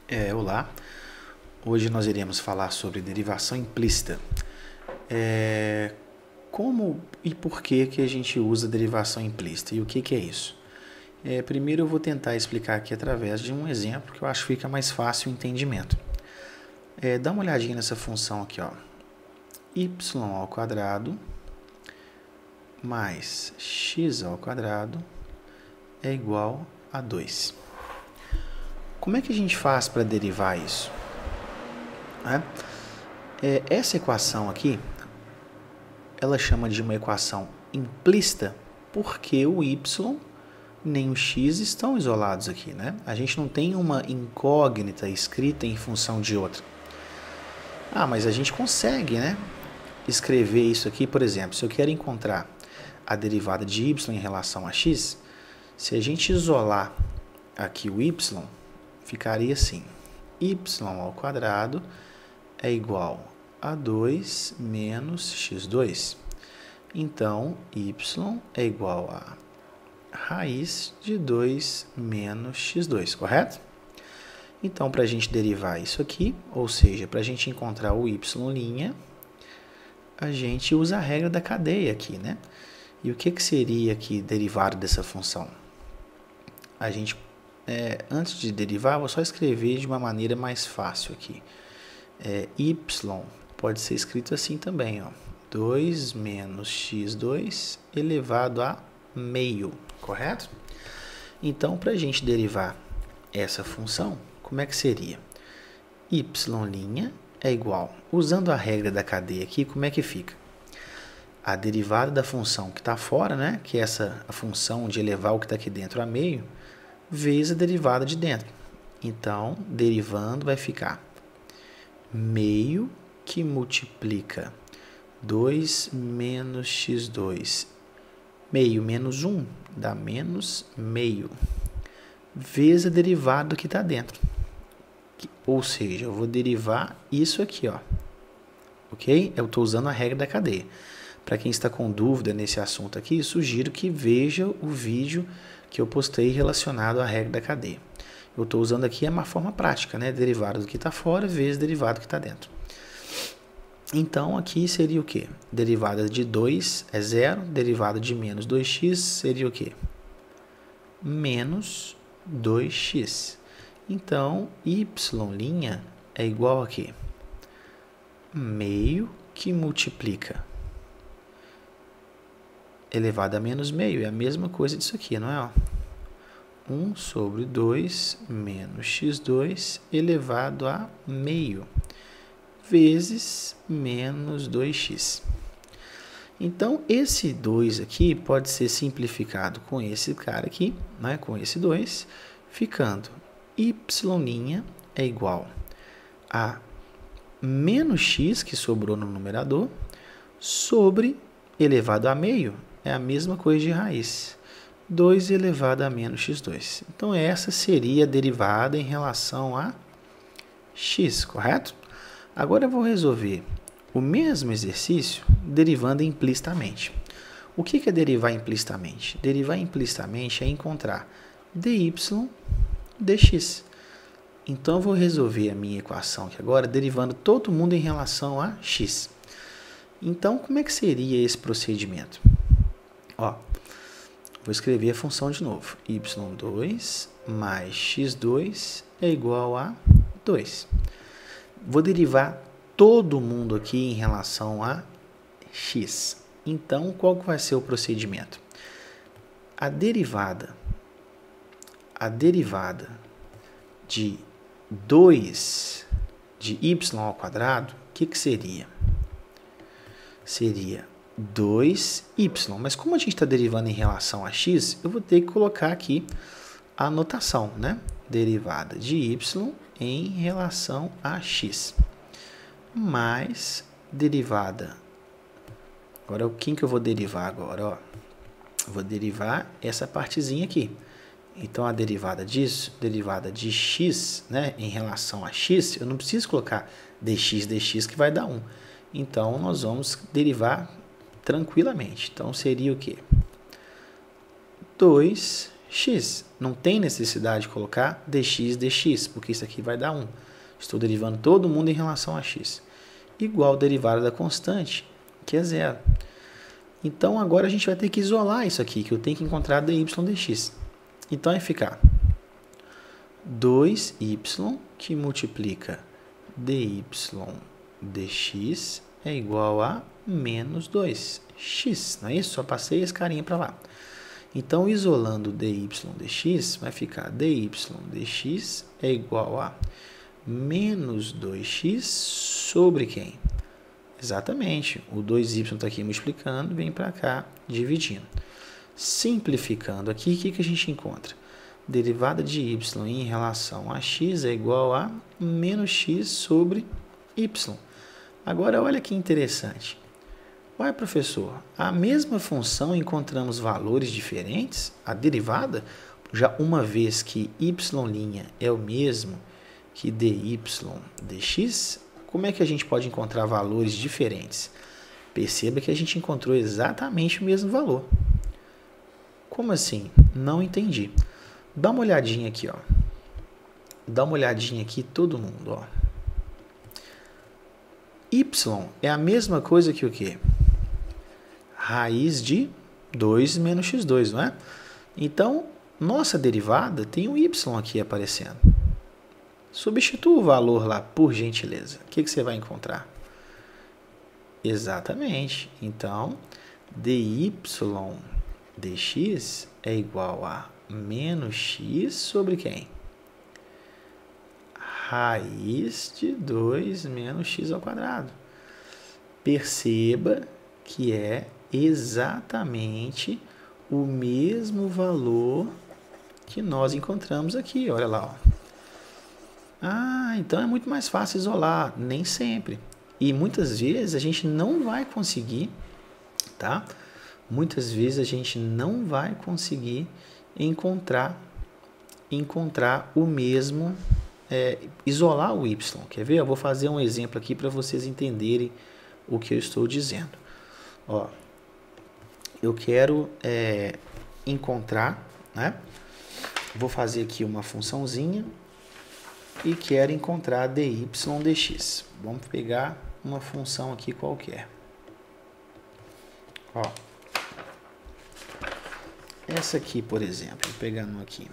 Olá, hoje nós iremos falar sobre derivação implícita. Como e por que a gente usa derivação implícita e o que é isso? Primeiro eu vou tentar explicar aqui através de um exemplo que eu acho que fica mais fácil o entendimento. Dá uma olhadinha nessa função aqui, ó. Y ao quadrado mais x ao quadrado é igual a 2. Como é que a gente faz para derivar isso? Essa equação aqui, ela chama de uma equação implícita porque o y nem o x estão isolados aqui, né? A gente não tem uma incógnita escrita em função de outra. Mas a gente consegue, né, escrever isso aqui, por exemplo, se eu quero encontrar a derivada de y em relação a x, se a gente isolar aqui o y, ficaria assim: y ao quadrado é igual a 2 menos x2. Então, y é igual a raiz de 2 menos x2, correto? Então, para a gente derivar isso aqui, ou seja, para a gente encontrar o y', a gente usa a regra da cadeia aqui, né? E o que seria aqui derivado dessa função? A gente, antes de derivar, vou só escrever de uma maneira mais fácil aqui. Y pode ser escrito assim também, ó. 2 menos x2 elevado a meio, correto? Então, para a gente derivar essa função, como é que seria? Y' é igual, usando a regra da cadeia aqui, como é que fica? A derivada da função que está fora, né, que é a função de elevar o que está aqui dentro a meio, vezes a derivada de dentro. Então, derivando vai ficar meio que multiplica 2 menos x2, meio menos 1 dá menos meio, vezes a derivada que está dentro. Ou seja, eu vou derivar isso aqui, ó. Ok? Eu estou usando a regra da cadeia. Para quem está com dúvida nesse assunto aqui, sugiro que veja o vídeo que eu postei relacionado à regra da cadeia. Eu estou usando aqui uma forma prática, né? Derivada do que está fora vezes derivada do que está dentro. Então, aqui seria o quê? Derivada de 2 é 0, derivada de menos 2x seria o quê? Menos 2x. Então, y' é igual a quê? Meio que multiplica elevado a menos meio. É a mesma coisa disso aqui, não é? Ó? 1 sobre 2 menos x2 elevado a meio, vezes menos 2x. Então, esse 2 aqui pode ser simplificado com esse cara aqui, né, com esse 2, ficando y' é igual a menos x, que sobrou no numerador, sobre elevado a meio, é a mesma coisa de raiz. 2 elevado a menos x2. Então, essa seria a derivada em relação a x, correto? Agora eu vou resolver o mesmo exercício derivando implicitamente. O que é derivar implicitamente? Derivar implicitamente é encontrar dy dx. Então, eu vou resolver a minha equação aqui agora derivando todo mundo em relação a x. Então, como é que seria esse procedimento? Ó, vou escrever a função de novo. y2 mais x2 é igual a 2. Vou derivar todo mundo aqui em relação a x. Então, qual que vai ser o procedimento? A derivada de 2 de y ao quadrado, o que seria? Seria 2y. Mas como a gente está derivando em relação a x, eu vou ter que colocar aqui a notação, né? Derivada de y em relação a x. Mais derivada. Agora, quem que eu vou derivar agora? Ó, vou derivar essa partezinha aqui. Então, a derivada disso, derivada de x, né, em relação a x, eu não preciso colocar dx que vai dar 1. Então, nós vamos derivar tranquilamente. Então, seria o quê? 2 x. Não tem necessidade de colocar dx, dx, porque isso aqui vai dar 1. Estou derivando todo mundo em relação a x. Igual a derivada da constante, que é 0. Então, agora a gente vai ter que isolar isso aqui, que eu tenho que encontrar dy dx. Então, vai ficar 2y que multiplica dy dx é igual a menos 2x. Não é isso? Só passei esse carinha para lá. Então, isolando dy dx, vai ficar dy dx é igual a menos 2x sobre quem? Exatamente, o 2y está aqui multiplicando, vem para cá dividindo. Simplificando aqui, o que a gente encontra? Derivada de y em relação a x é igual a menos x sobre y. Agora, olha que interessante. Ué, professor, a mesma função encontramos valores diferentes? A derivada, já uma vez que y' é o mesmo que dy dx, como é que a gente pode encontrar valores diferentes? Perceba que a gente encontrou exatamente o mesmo valor. Como assim? Não entendi. Dá uma olhadinha aqui, ó. Dá uma olhadinha aqui, todo mundo, ó. Y é a mesma coisa que o quê? Raiz de 2 menos x2, não é? Então, nossa derivada tem um y aqui aparecendo. Substitua o valor lá, por gentileza. O que você vai encontrar? Exatamente. Então, dy dx é igual a menos x sobre quem? Raiz de 2 menos x ao quadrado. Perceba que é exatamente o mesmo valor que nós encontramos aqui. Olha lá, ó. Ah, então é muito mais fácil isolar. Nem sempre. E muitas vezes a gente não vai conseguir, tá? Muitas vezes a gente não vai conseguir encontrar o mesmo, isolar o y. Quer ver? Eu vou fazer um exemplo aqui para vocês entenderem o que eu estou dizendo. Ó, eu quero encontrar, né? Vou fazer aqui uma funçãozinha e quero encontrar dy dx. Vamos pegar uma função aqui qualquer. Ó, essa aqui, por exemplo, vou pegar uma aqui.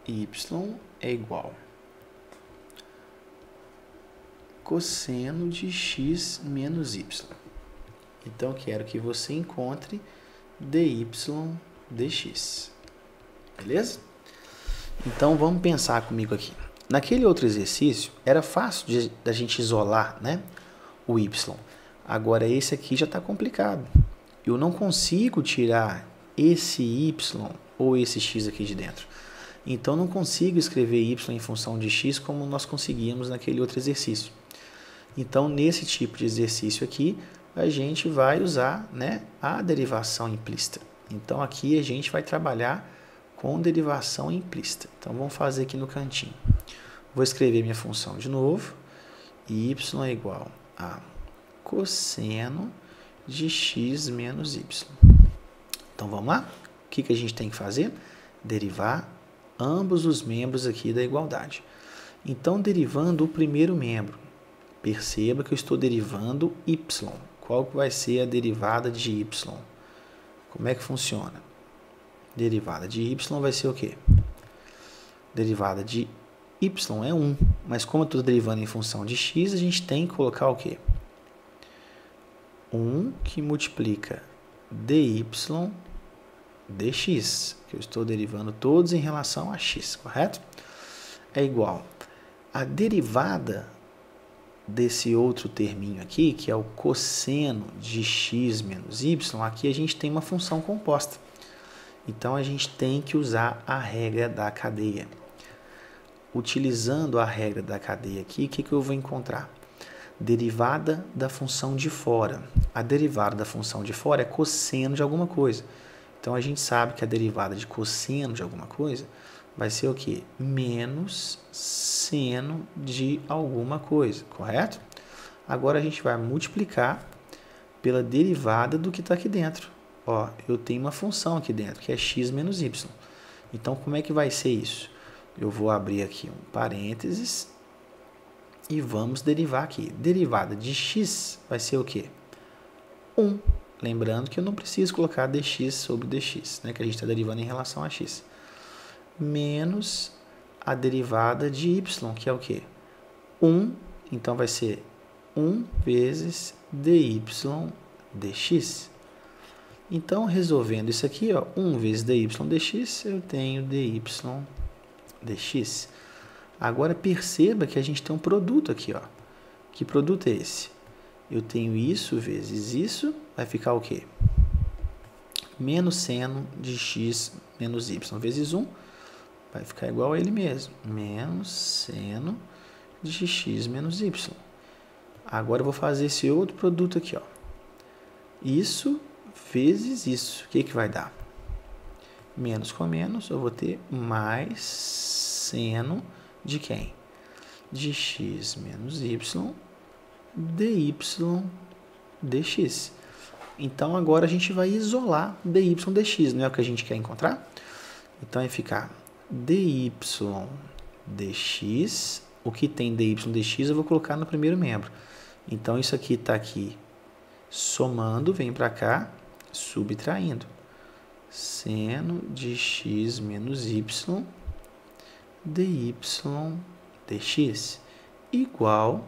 Y é igual cosseno de x menos y. Então, eu quero que você encontre dy dx. Beleza? Então, vamos pensar comigo aqui. Naquele outro exercício, era fácil da gente isolar, né, o y. Agora, esse aqui já está complicado. Eu não consigo tirar esse y ou esse x aqui de dentro. Então, não consigo escrever y em função de x como nós conseguíamos naquele outro exercício. Então, nesse tipo de exercício aqui, a gente vai usar, né, a derivação implícita. Então, aqui a gente vai trabalhar com derivação implícita. Então, vamos fazer aqui no cantinho. Vou escrever minha função de novo. Y é igual a cosseno de x menos y. Então, vamos lá? O que a gente tem que fazer? Derivar ambos os membros aqui da igualdade. Então, derivando o primeiro membro, perceba que eu estou derivando y. Qual que vai ser a derivada de y? Como é que funciona? Derivada de y vai ser o quê? Derivada de y é 1, mas como eu estou derivando em função de x, a gente tem que colocar o quê? 1 que multiplica dy dx, que eu estou derivando todos em relação a x, correto? É igual a derivada desse outro terminho aqui, que é o cosseno de x menos y, aqui a gente tem uma função composta. Então, a gente tem que usar a regra da cadeia. utilizando a regra da cadeia aqui, o que eu vou encontrar? Derivada da função de fora. A derivada da função de fora é cosseno de alguma coisa. Então, a gente sabe que a derivada de cosseno de alguma coisa vai ser o quê? Menos seno de alguma coisa, correto? Agora, a gente vai multiplicar pela derivada do que está aqui dentro. Ó, eu tenho uma função aqui dentro, que é x menos y. Então, como é que vai ser isso? Eu vou abrir aqui um parênteses e vamos derivar aqui. Derivada de x vai ser o quê? 1. Lembrando que eu não preciso colocar dx sobre dx, né, que a gente está derivando em relação a x. Menos a derivada de y, que é o quê? 1. Então, vai ser 1 vezes dy dx. Então, resolvendo isso aqui, ó, 1 vezes dy dx, eu tenho dy dx. Agora, perceba que a gente tem um produto aqui, ó. Que produto é esse? Eu tenho isso vezes isso, vai ficar o quê? Menos seno de x menos y vezes 1, vai ficar igual a ele mesmo. Menos seno de x menos y. Agora, eu vou fazer esse outro produto aqui, ó. Isso vezes isso. O que vai dar? Menos com menos, eu vou ter mais seno de quem? De x menos y dy dx. Então, agora a gente vai isolar dy dx, não é o que a gente quer encontrar? Então, vai ficar dy dx, o que tem dy dx eu vou colocar no primeiro membro. Então, isso aqui está aqui somando, vem para cá, subtraindo. Seno de x menos y dy dx igual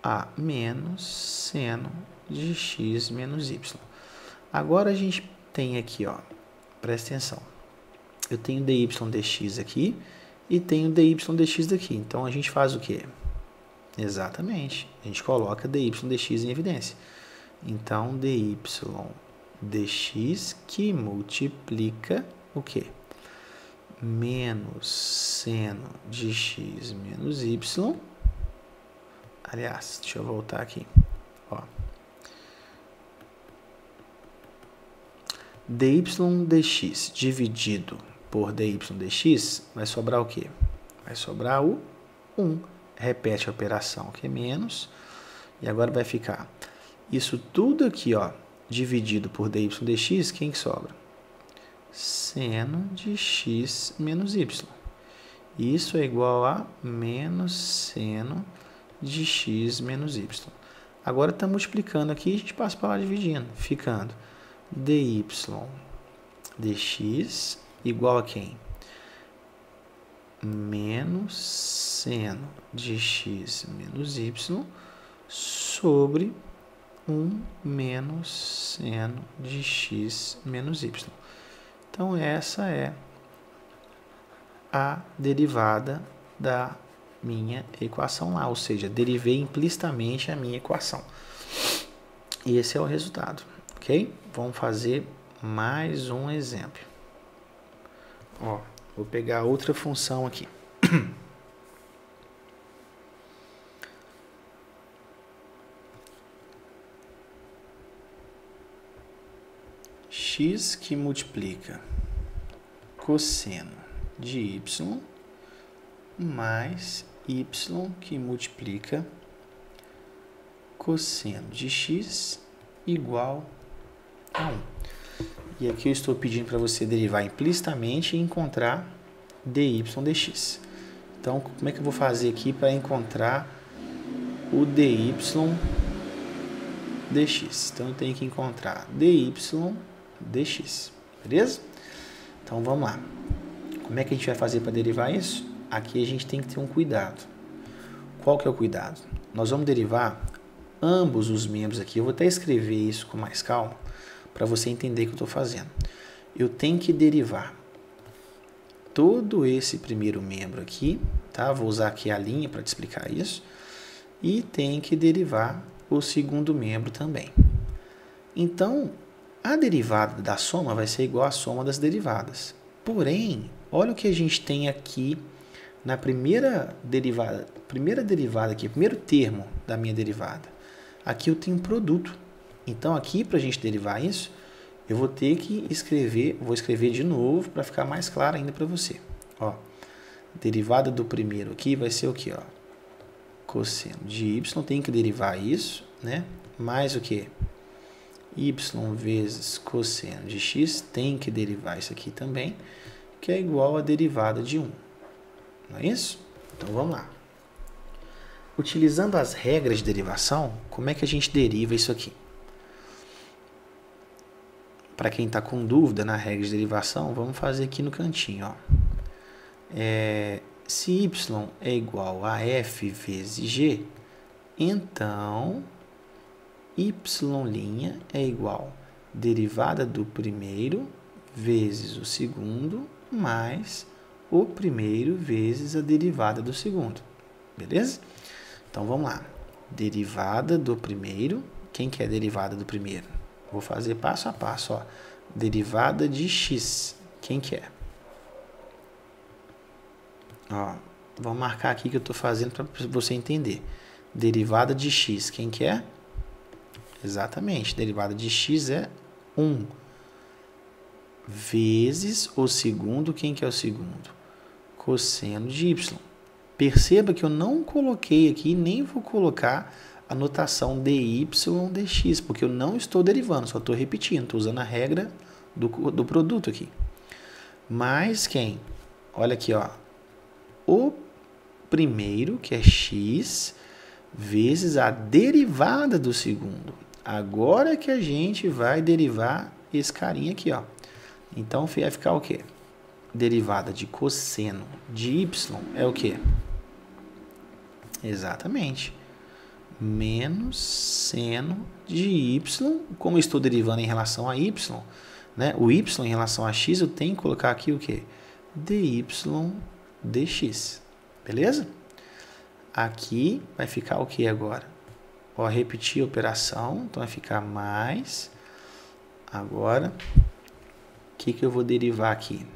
a menos seno de x menos y. Agora, a gente tem aqui, ó, presta atenção. Eu tenho dy dx aqui e tenho dy dx daqui. Então, a gente faz o quê? Exatamente. A gente coloca dy dx em evidência. Então, dy dx que multiplica o quê? Menos seno de x menos y. Aliás, deixa eu voltar aqui. Ó. Dy dx dividido por dy dx vai sobrar o quê? Vai sobrar o 1. Repete a operação, que é menos. E agora vai ficar isso tudo aqui, ó, dividido por dy dx, quem que sobra? Seno de x menos y. Isso é igual a menos seno de x menos y. Agora está multiplicando aqui, a gente passa para lá dividindo, ficando dy dx igual a quem? Menos seno de x menos y sobre 1 menos seno de x menos y. Então, essa é a derivada da minha equação lá, ou seja, derivei implicitamente a minha equação. E esse é o resultado, ok? Vamos fazer mais um exemplo. Ó, vou pegar outra função aqui. X que multiplica cosseno de y mais y que multiplica cosseno de x igual a 1. E aqui eu estou pedindo para você derivar implicitamente e encontrar dy dx. Então, como é que eu vou fazer aqui para encontrar o dy dx? Então, eu tenho que encontrar dy dx, beleza? Então, vamos lá. Como é que a gente vai fazer para derivar isso? Aqui a gente tem que ter um cuidado. Qual que é o cuidado? Nós vamos derivar ambos os membros aqui. Eu vou até escrever isso com mais calma para você entender o que eu estou fazendo. Eu tenho que derivar todo esse primeiro membro aqui, tá? Vou usar aqui a linha para te explicar isso. E tenho que derivar o segundo membro também. Então, a derivada da soma vai ser igual à soma das derivadas. Porém, olha o que a gente tem aqui na primeira derivada aqui, primeiro termo da minha derivada. Aqui eu tenho um produto. Então, aqui, para a gente derivar isso, eu vou ter que escrever, vou escrever de novo para ficar mais claro ainda para você. Ó, derivada do primeiro aqui vai ser o quê? Ó? Cosseno de y, tem que derivar isso, né? Mais o quê? Y vezes cosseno de x, tem que derivar isso aqui também, que é igual a derivada de 1. Não é isso? Então, vamos lá. Utilizando as regras de derivação, como é que a gente deriva isso aqui? Para quem está com dúvida na regra de derivação, vamos fazer aqui no cantinho. Ó. Se y é igual a f vezes g, então y' é igual a derivada do primeiro vezes o segundo mais o primeiro vezes a derivada do segundo. Beleza? Então, vamos lá. Derivada do primeiro. Quem que é a derivada do primeiro? Vou fazer passo a passo. Ó. Derivada de x. Quem que é? Ó, vamos marcar aqui que eu estou fazendo para você entender. Derivada de x. Quem que é? Exatamente. Derivada de x é 1. Vezes o segundo. Quem que é o segundo? Cosseno de y. Perceba que eu não coloquei aqui, nem vou colocar a notação dy dx, porque eu não estou derivando, só estou repetindo, estou usando a regra do produto aqui. Mais quem? Olha aqui, ó, o primeiro, que é x, vezes a derivada do segundo. Agora que a gente vai derivar esse carinha aqui, ó. Então, vai ficar o quê? Derivada de cosseno de y é o quê? Exatamente. Menos seno de y, como eu estou derivando em relação a y, né? O y em relação a x, eu tenho que colocar aqui o quê? dy dx. Beleza? Aqui vai ficar o que agora? Vou repetir a operação, então vai ficar mais. Agora, o que eu vou derivar aqui?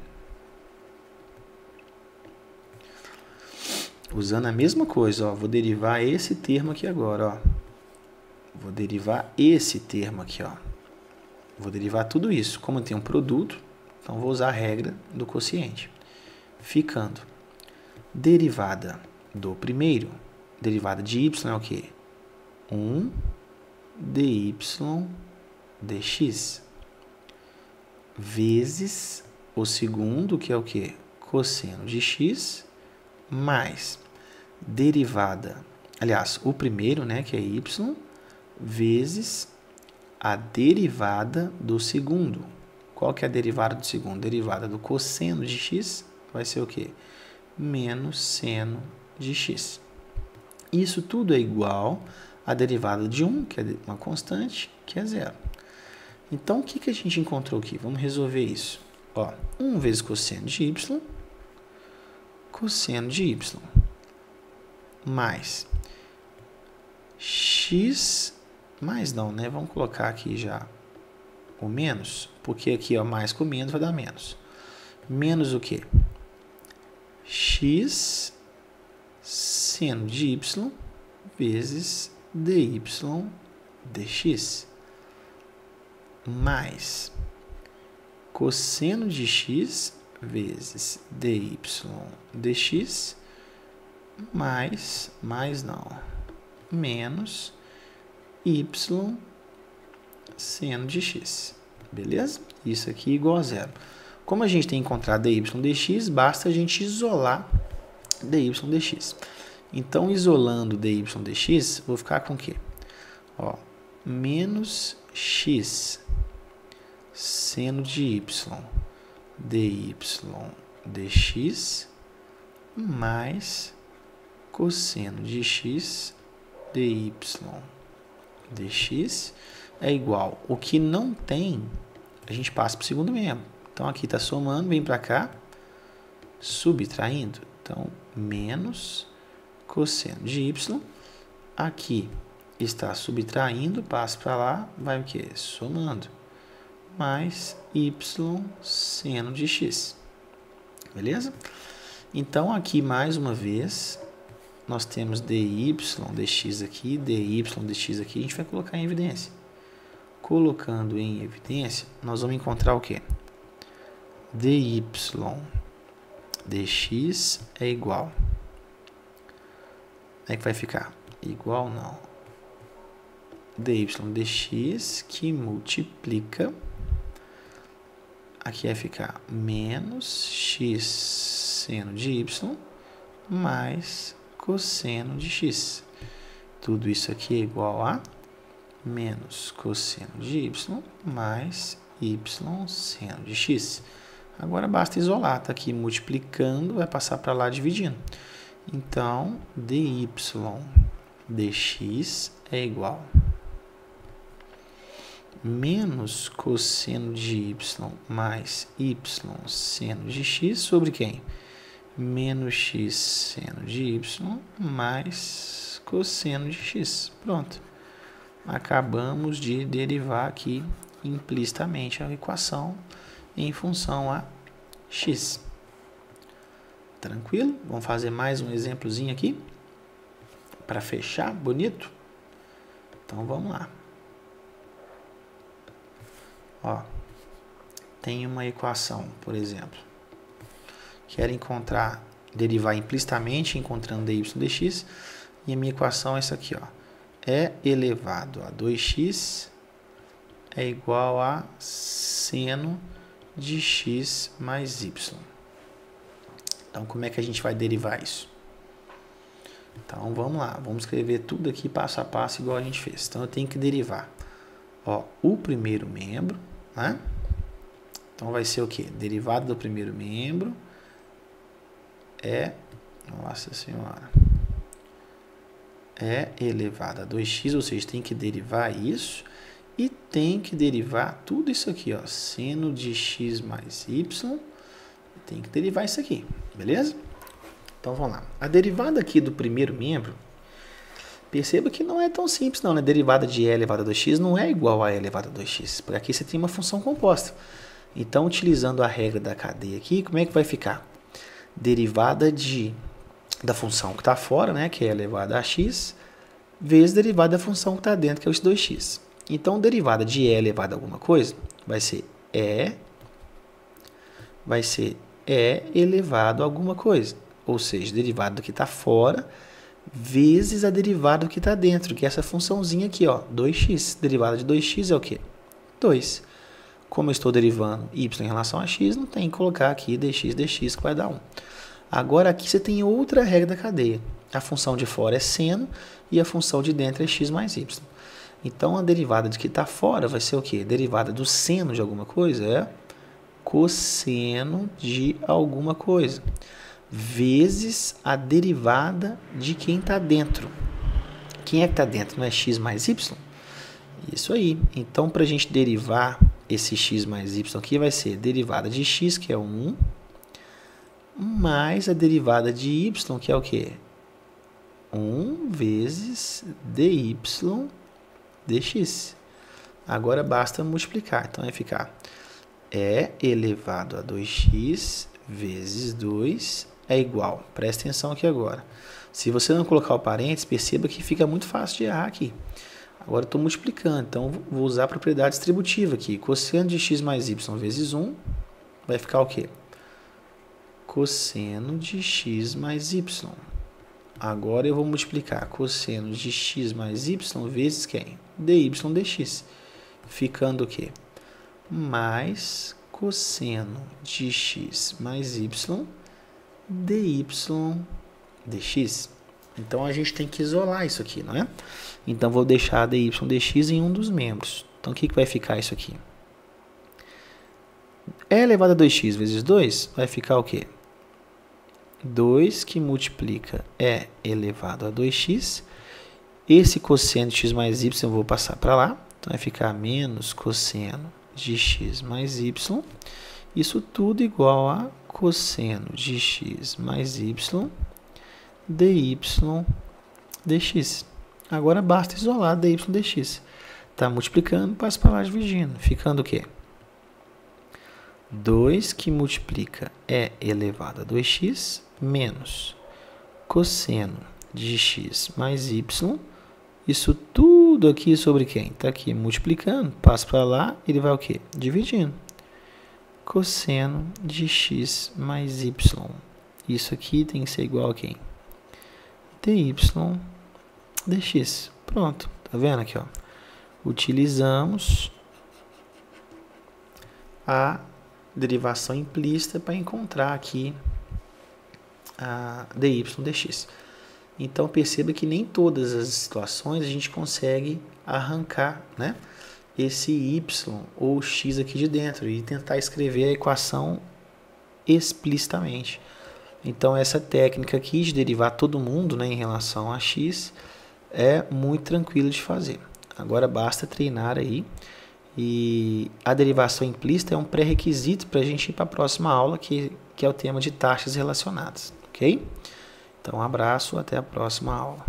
Usando a mesma coisa, ó, vou derivar esse termo aqui agora, ó. Vou derivar esse termo aqui, ó. Vou derivar tudo isso. Como tem um produto, então vou usar a regra do quociente. Ficando derivada do primeiro, derivada de y é o quê? 1 dy dx vezes o segundo, que é o quê? Cosseno de x, mais derivada, aliás, o primeiro, né, que é y, vezes a derivada do segundo. Qual que é a derivada do segundo? Derivada do cosseno de x vai ser o quê? Menos seno de x. Isso tudo é igual à derivada de 1, que é uma constante, que é 0. Então, o que a gente encontrou aqui? Vamos resolver isso. Ó, 1 vezes cosseno de y, cosseno de y, mais x, mais não, né? Vamos colocar aqui já o menos, porque aqui, ó, mais com menos vai dar menos. Menos o quê? X seno de y vezes dy dx, mais cosseno de x vezes dy dx, mais não, menos y seno de x. Beleza? Isso aqui é igual a zero. Como a gente tem encontrado dy dx, basta a gente isolar dy dx. Então, isolando dy dx, vou ficar com o quê? Ó, menos x seno de y dy dx mais cosseno de x dy dx é igual. O que não tem, a gente passa para o segundo membro. Então, aqui está somando, vem para cá, subtraindo. Então, menos cosseno de y. Aqui está subtraindo, passa para lá, vai o quê? Somando. Mais y seno de x. Beleza? Então, aqui, mais uma vez, nós temos dy dx aqui, dy dx aqui, a gente vai colocar em evidência. Colocando em evidência, nós vamos encontrar o quê? Dy dx é igual. Aí que vai ficar? Igual não. Dy dx que multiplica. Aqui vai ficar menos x seno de y mais cosseno de x. Tudo isso aqui é igual a menos cosseno de y mais y seno de x. Agora basta isolar, está aqui multiplicando, vai passar para lá dividindo. Então, dy dx é igual menos cosseno de y mais y seno de x sobre quem? Menos x seno de y mais cosseno de x. Pronto. Acabamos de derivar aqui implicitamente a equação em função a x. Tranquilo? Vamos fazer mais um exemplozinho aqui para fechar bonito? Então vamos lá. Ó, tem uma equação, por exemplo. Quero derivar implicitamente encontrando dy dx. E a minha equação é essa aqui, ó. E elevado a 2x é igual a seno de x mais y. Então, como é que a gente vai derivar isso? Então, vamos lá. Vamos escrever tudo aqui passo a passo igual a gente fez. Então, eu tenho que derivar, ó, o primeiro membro, né? Então, vai ser o quê? Derivada do primeiro membro é, nossa senhora, é elevado a 2x, ou seja, tem que derivar isso e tem que derivar tudo isso aqui, ó, seno de x mais y, tem que derivar isso aqui, beleza? Então, vamos lá. A derivada aqui do primeiro membro, perceba que não é tão simples não, né? Derivada de e elevado a 2x não é igual a e elevado a 2x, porque aqui você tem uma função composta. Então, utilizando a regra da cadeia aqui, como é que vai ficar? Derivada da função que está fora, né, que é elevada a x, vezes derivada da função que está dentro, que é o 2x. Então, derivada de e elevado a alguma coisa vai ser e elevado a alguma coisa. Ou seja, derivada do que está fora vezes a derivada do que está dentro, que é essa funçãozinha aqui, ó, 2x. Derivada de 2x é o quê? 2. Como eu estou derivando y em relação a x, não tem que colocar aqui dx que vai dar 1. Agora aqui você tem outra regra da cadeia. A função de fora é seno e a função de dentro é x mais y. Então, a derivada de que está fora vai ser o quê? Derivada do seno de alguma coisa é cosseno de alguma coisa, vezes a derivada de quem está dentro. Quem é que está dentro? Não é x mais y? Isso aí. Então, para a gente derivar esse x mais y aqui, vai ser derivada de x, que é 1, mais a derivada de y, que é o quê? 1 vezes dy dx. Agora basta multiplicar. Então, vai ficar e elevado a 2x vezes 2 é igual. Presta atenção aqui agora. Se você não colocar o parênteses, perceba que fica muito fácil de errar aqui. Agora eu estou multiplicando, então vou usar a propriedade distributiva aqui. Cosseno de x mais y vezes 1 vai ficar o quê? Cosseno de x mais y. Agora eu vou multiplicar cosseno de x mais y vezes quem? Dy dx. Ficando o quê? Mais cosseno de x mais y dy dx. Então, a gente tem que isolar isso aqui, não é? Então, vou deixar dy dx em um dos membros. Então, o que vai ficar isso aqui? E elevado a 2x vezes 2 vai ficar o quê? 2 que multiplica E elevado a 2x. Esse cosseno de x mais y eu vou passar para lá. Então, vai ficar menos cosseno de x mais y. Isso tudo igual a cosseno de x mais y dy dx. Agora basta isolar dy dx. Está multiplicando, passa para lá dividindo. Ficando o quê? 2 que multiplica E elevado a 2x menos cosseno de x mais y. Isso tudo aqui sobre quem? Está aqui multiplicando, passa para lá, ele vai o quê? Dividindo. Cosseno de x mais y. Isso aqui tem que ser igual a quem? dy dx. Pronto, tá vendo aqui, ó? Utilizamos a derivação implícita para encontrar aqui a dy dx. Então perceba que nem todas as situações a gente consegue arrancar, né, esse y ou x aqui de dentro e tentar escrever a equação explicitamente. Então essa técnica aqui de derivar todo mundo, né, em relação a x é muito tranquilo de fazer. Agora basta treinar aí, e a derivação implícita é um pré-requisito para a gente ir para a próxima aula, que é o tema de taxas relacionadas, ok? Então um abraço, até a próxima aula.